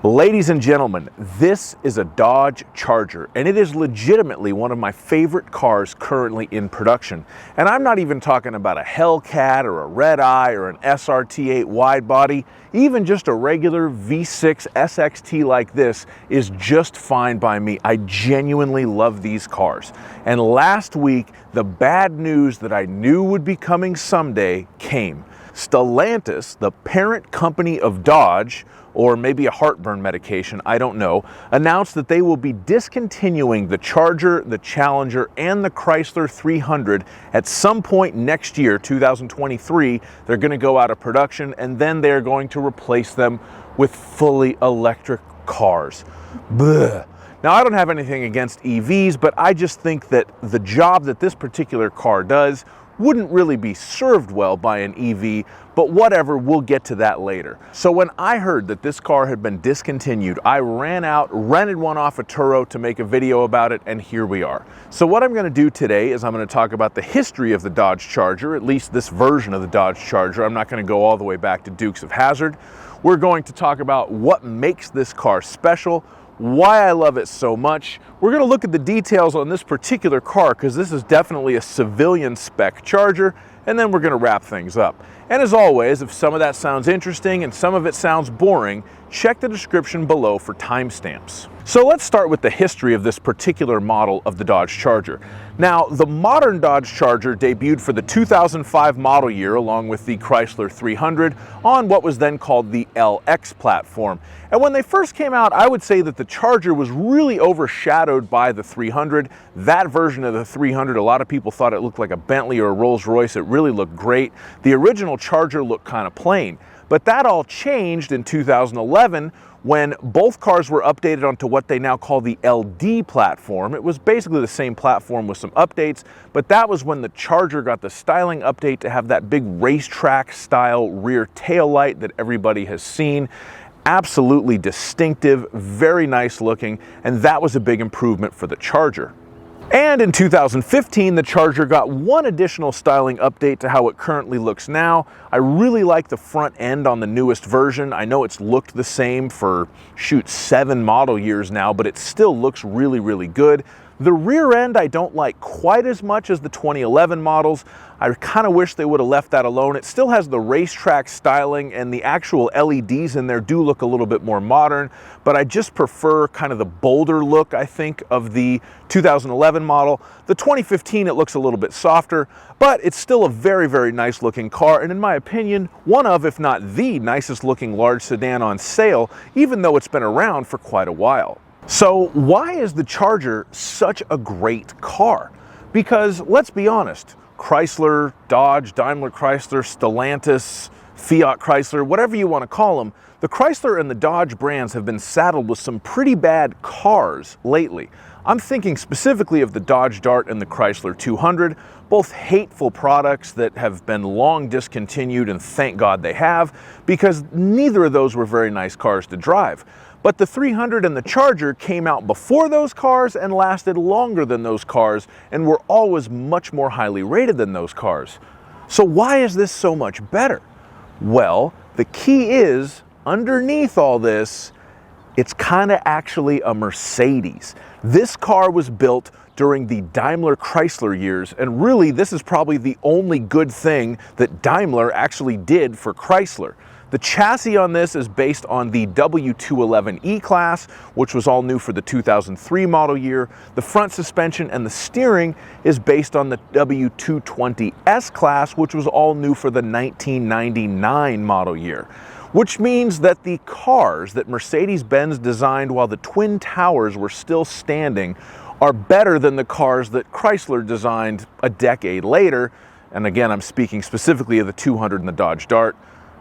Ladies and gentlemen, this is a Dodge Charger, and it is legitimately one of my favorite cars currently in production. And I'm not even talking about a Hellcat or a Red Eye or an SRT8 wide body. Even just a regular V6 SXT like this is just fine by me. I genuinely love these cars. And last week, the bad news that I knew would be coming someday came. Stellantis, the parent company of Dodge, or maybe a heartburn medication, I don't know, announced that they will be discontinuing the Charger, the Challenger, and the Chrysler 300 at some point next year, 2023. They're going to go out of production, and then they're going to replace them with fully electric cars. Blech. Now, I don't have anything against EVs, but I just think that the job that this particular car does wouldn't really be served well by an EV, but whatever, we'll get to that later. So when I heard that this car had been discontinued, I ran out, rented one off of Turo to make a video about it, and here we are. So what I'm going to do today is I'm going to talk about the history of the Dodge Charger, at least this version of the Dodge Charger. I'm not going to go all the way back to Dukes of Hazzard. We're going to talk about what makes this car special, why I love it so much. We're going to look at the details on this particular car because this is definitely a civilian-spec Charger, and then we're going to wrap things up. And as always, if some of that sounds interesting and some of it sounds boring, check the description below for timestamps. So let's start with the history of this particular model of the Dodge Charger. Now, the modern Dodge Charger debuted for the 2005 model year along with the Chrysler 300 on what was then called the LX platform. And when they first came out, I would say that the Charger was really overshadowed by the 300. That version of the 300, a lot of people thought it looked like a Bentley or a Rolls Royce. It really looked great. The original Charger looked kind of plain. But that all changed in 2011 when both cars were updated onto what they now call the LD platform. It was basically the same platform with some updates, but that was when the Charger got the styling update to have that big racetrack style rear tail light that everybody has seen. Absolutely distinctive, very nice looking, and that was a big improvement for the Charger. And in 2015, the Charger got one additional styling update to how it currently looks now. I really like the front end on the newest version. I know it's looked the same for, 7 model years now, but it still looks really, really good. The rear end I don't like quite as much as the 2011 models. I kind of wish they would have left that alone. It still has the racetrack styling, and the actual LEDs in there do look a little bit more modern, but I just prefer kind of the bolder look, I think, of the 2011 model. The 2015, it looks a little bit softer, but it's still a very, very nice looking car, and in my opinion, one of, if not the nicest looking large sedan on sale, even though it's been around for quite a while. So why is the Charger such a great car? Because let's be honest, Chrysler, Dodge, Daimler Chrysler, Stellantis, Fiat Chrysler, whatever you want to call them, the Chrysler and the Dodge brands have been saddled with some pretty bad cars lately. I'm thinking specifically of the Dodge Dart and the Chrysler 200, both hateful products that have been long discontinued, and thank God they have, because neither of those were very nice cars to drive. But the 300 and the Charger came out before those cars and lasted longer than those cars and were always much more highly rated than those cars. So why is this so much better? Well, the key is, underneath all this, it's kind of actually a Mercedes. This car was built during the Daimler Chrysler years, and really this is probably the only good thing that Daimler actually did for Chrysler. The chassis on this is based on the W211 E-Class, which was all new for the 2003 model year. The front suspension and the steering is based on the W220 S-Class, which was all new for the 1999 model year. Which means that the cars that Mercedes-Benz designed while the Twin Towers were still standing are better than the cars that Chrysler designed a decade later. And again, I'm speaking specifically of the 200 and the Dodge Dart.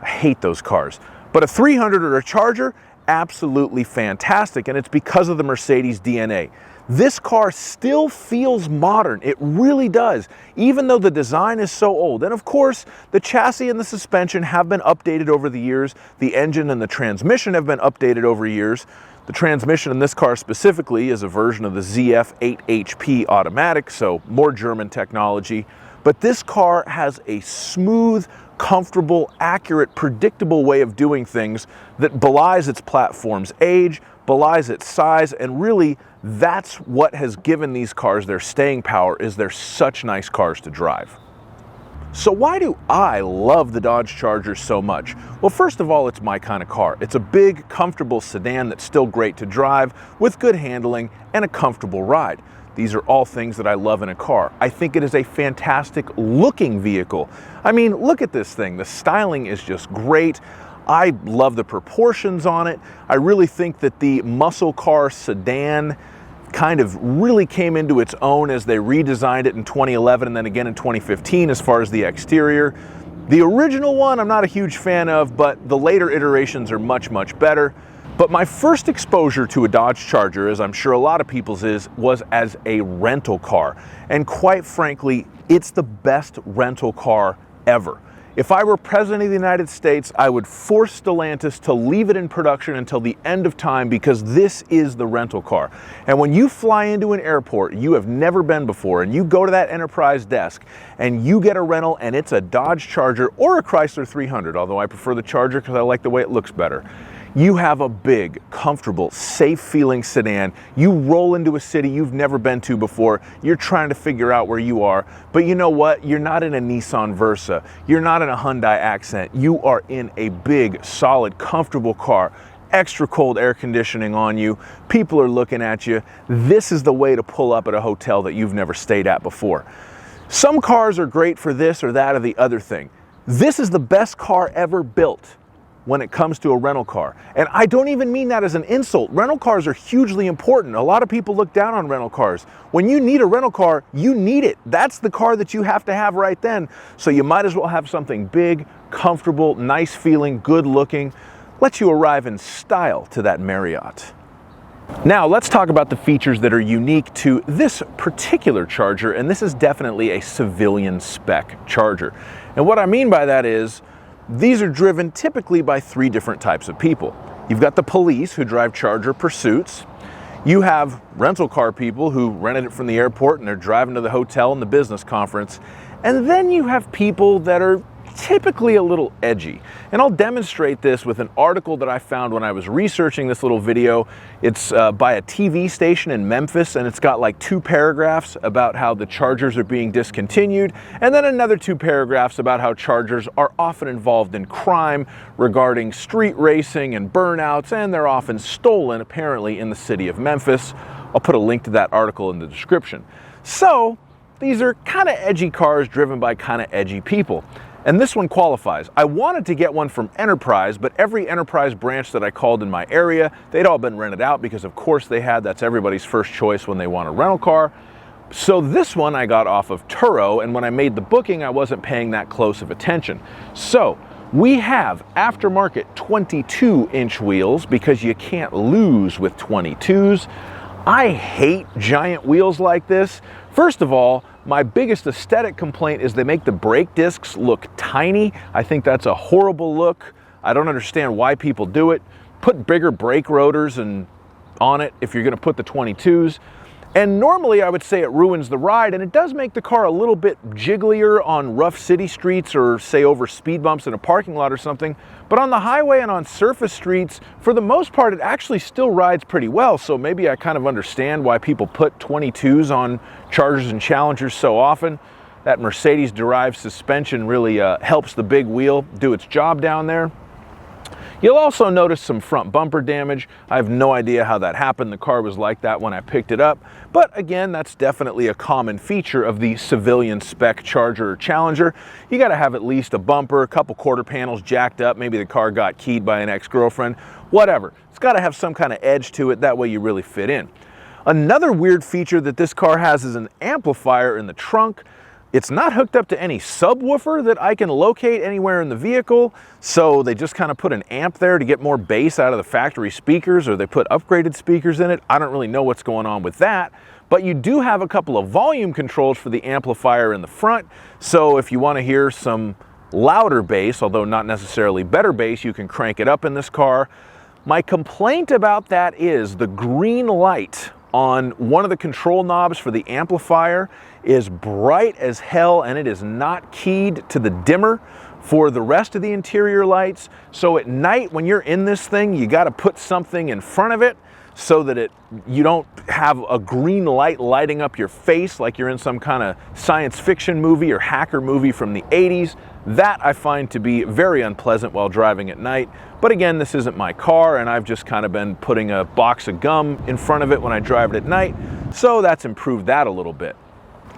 I hate those cars. But a 300 or a Charger, absolutely fantastic, and it's because of the Mercedes DNA. This car still feels modern. It really does, even though the design is so old. And of course, the chassis and the suspension have been updated over the years. The engine and the transmission have been updated over years. The transmission in this car specifically is a version of the ZF 8HP automatic, so more German technology. But this car has a smooth, comfortable, accurate, predictable way of doing things that belies its platform's age, belies its size, and really that's what has given these cars their staying power, is they're such nice cars to drive. So why do I love the Dodge Charger so much? Well, first of all, it's my kind of car. It's a big, comfortable sedan that's still great to drive, with good handling and a comfortable ride. These are all things that I love in a car. I think it is a fantastic looking vehicle. I mean, look at this thing. The styling is just great. I love the proportions on it. I really think that the muscle car sedan kind of really came into its own as they redesigned it in 2011 and then again in 2015 as far as the exterior. The original one I'm not a huge fan of, but the later iterations are much, much better. But my first exposure to a Dodge Charger, as I'm sure a lot of people's is, was as a rental car. And quite frankly, it's the best rental car ever. If I were president of the United States, I would force Stellantis to leave it in production until the end of time, because this is the rental car. And when you fly into an airport you have never been before and you go to that enterprise desk and you get a rental and it's a Dodge Charger or a Chrysler 300, although I prefer the Charger because I like the way it looks better. You have a big, comfortable, safe-feeling sedan. You roll into a city you've never been to before. You're trying to figure out where you are. But you know what? You're not in a Nissan Versa. You're not in a Hyundai Accent. You are in a big, solid, comfortable car. Extra cold air conditioning on you. People are looking at you. This is the way to pull up at a hotel that you've never stayed at before. Some cars are great for this or that or the other thing. This is the best car ever built when it comes to a rental car. And I don't even mean that as an insult. Rental cars are hugely important. A lot of people look down on rental cars. When you need a rental car, you need it. That's the car that you have to have right then. So you might as well have something big, comfortable, nice feeling, good looking, lets you arrive in style to that Marriott. Now let's talk about the features that are unique to this particular Charger, and this is definitely a civilian-spec Charger. And what I mean by that is, these are driven typically by three different types of people. You've got the police who drive Charger pursuits. You have rental car people who rented it from the airport and they're driving to the hotel and the business conference. And then you have people that are typically a little edgy. And I'll demonstrate this with an article that I found when I was researching this little video. It's by a TV station in Memphis, and it's got like 2 paragraphs about how the Chargers are being discontinued, and then another 2 paragraphs about how Chargers are often involved in crime regarding street racing and burnouts, and they're often stolen apparently in the city of Memphis. I'll put a link to that article in the description. So these are kind of edgy cars driven by kind of edgy people. And this one qualifies. I wanted to get one from Enterprise, but every Enterprise branch that I called in my area, they'd all been rented out because of course they had. That's everybody's first choice when they want a rental car. So this one I got off of Turo, and when I made the booking, I wasn't paying that close of attention. So we have aftermarket 22-inch wheels because you can't lose with 22s. I hate giant wheels like this. First of all, my biggest aesthetic complaint is they make the brake discs look tiny. I think that's a horrible look. I don't understand why people do it. Put bigger brake rotors on it if you're going to put the 22s. And normally I would say it ruins the ride, and it does make the car a little bit jigglier on rough city streets or say over speed bumps in a parking lot or something. But on the highway and on surface streets, for the most part, it actually still rides pretty well. So maybe I kind of understand why people put 22s on Chargers and Challengers so often. That Mercedes-derived suspension really helps the big wheel do its job down there. You'll also notice some front bumper damage. I have no idea how that happened. The car was like that when I picked it up. But again, that's definitely a common feature of the civilian-spec Charger or Challenger. You gotta have at least a bumper, a couple quarter panels jacked up. Maybe the car got keyed by an ex-girlfriend, whatever. It's gotta have some kind of edge to it. That way you really fit in. Another weird feature that this car has is an amplifier in the trunk. It's not hooked up to any subwoofer that I can locate anywhere in the vehicle, so they just kind of put an amp there to get more bass out of the factory speakers, or they put upgraded speakers in it. I don't really know what's going on with that, but you do have a couple of volume controls for the amplifier in the front, so if you want to hear some louder bass, although not necessarily better bass, you can crank it up in this car. My complaint about that is the green light on one of the control knobs for the amplifier is bright as hell, and it is not keyed to the dimmer for the rest of the interior lights. So at night when you're in this thing, you got to put something in front of it so that you don't have a green light lighting up your face like you're in some kind of science fiction movie or hacker movie from the 80s. That I find to be very unpleasant while driving at night. But again, this isn't my car, and I've just kind of been putting a box of gum in front of it when I drive it at night, so that's improved that a little bit.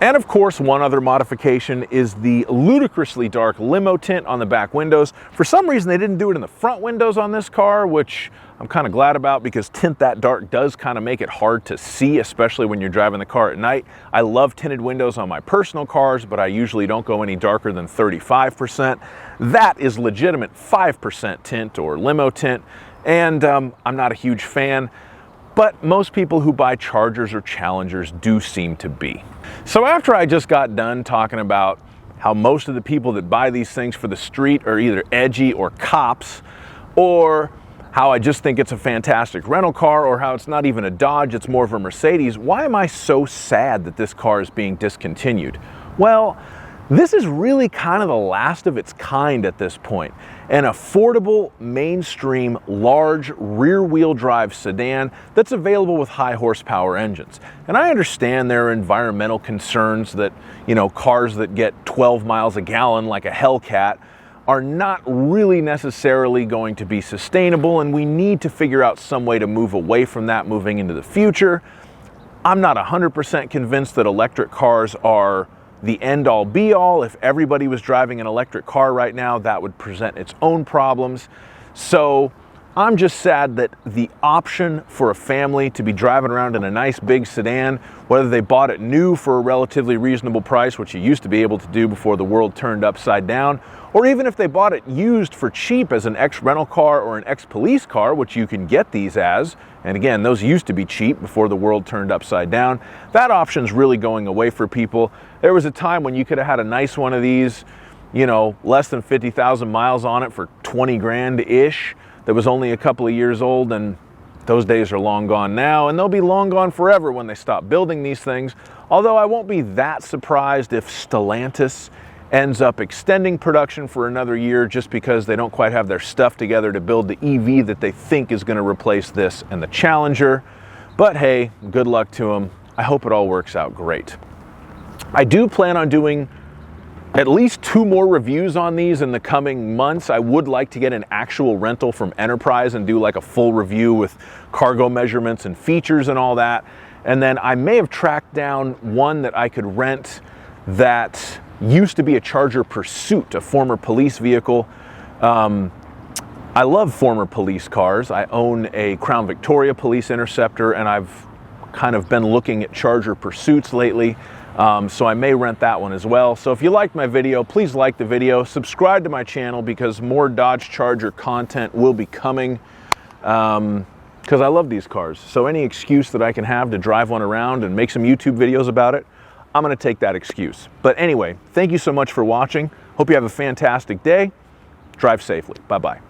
And of course, one other modification is the ludicrously dark limo tint on the back windows. For some reason, they didn't do it in the front windows on this car, which I'm kind of glad about, because tint that dark does kind of make it hard to see, especially when you're driving the car at night. I love tinted windows on my personal cars, but I usually don't go any darker than 35%. That is legitimate 5% tint or limo tint, and I'm not a huge fan. But most people who buy Chargers or Challengers do seem to be. So after I just got done talking about how most of the people that buy these things for the street are either edgy or cops, or how I just think it's a fantastic rental car, or how it's not even a Dodge, it's more of a Mercedes, why am I so sad that this car is being discontinued? Well, this is really kind of the last of its kind at this point. An affordable, mainstream, large, rear-wheel drive sedan that's available with high horsepower engines. And I understand there are environmental concerns that, cars that get 12 miles a gallon like a Hellcat are not really necessarily going to be sustainable, and we need to figure out some way to move away from that moving into the future. I'm not 100% convinced that electric cars are the end-all be-all. If everybody was driving an electric car right now, that would present its own problems. So I'm just sad that the option for a family to be driving around in a nice big sedan, whether they bought it new for a relatively reasonable price, which you used to be able to do before the world turned upside down, or even if they bought it used for cheap as an ex-rental car or an ex-police car, which you can get these as, and again, those used to be cheap before the world turned upside down, that option's really going away for people. There was a time when you could have had a nice one of these, less than 50,000 miles on it for 20 grand-ish, that was only a couple of years old, and those days are long gone now, and they'll be long gone forever when they stop building these things. Although I won't be that surprised if Stellantis ends up extending production for another year just because they don't quite have their stuff together to build the EV that they think is going to replace this and the Challenger. But hey, good luck to them. I hope it all works out great. I do plan on doing at least 2 more reviews on these in the coming months. I would like to get an actual rental from Enterprise and do like a full review with cargo measurements and features and all that. And then I may have tracked down one that I could rent that used to be a Charger Pursuit, a former police vehicle. I love former police cars. I own a Crown Victoria Police Interceptor, and I've kind of been looking at Charger Pursuits lately. So I may rent that one as well. So if you liked my video, please like the video, subscribe to my channel because more Dodge Charger content will be coming, because I love these cars. So any excuse that I can have to drive one around and make some YouTube videos about it, I'm going to take that excuse. But anyway, thank you so much for watching. Hope you have a fantastic day. Drive safely. Bye-bye.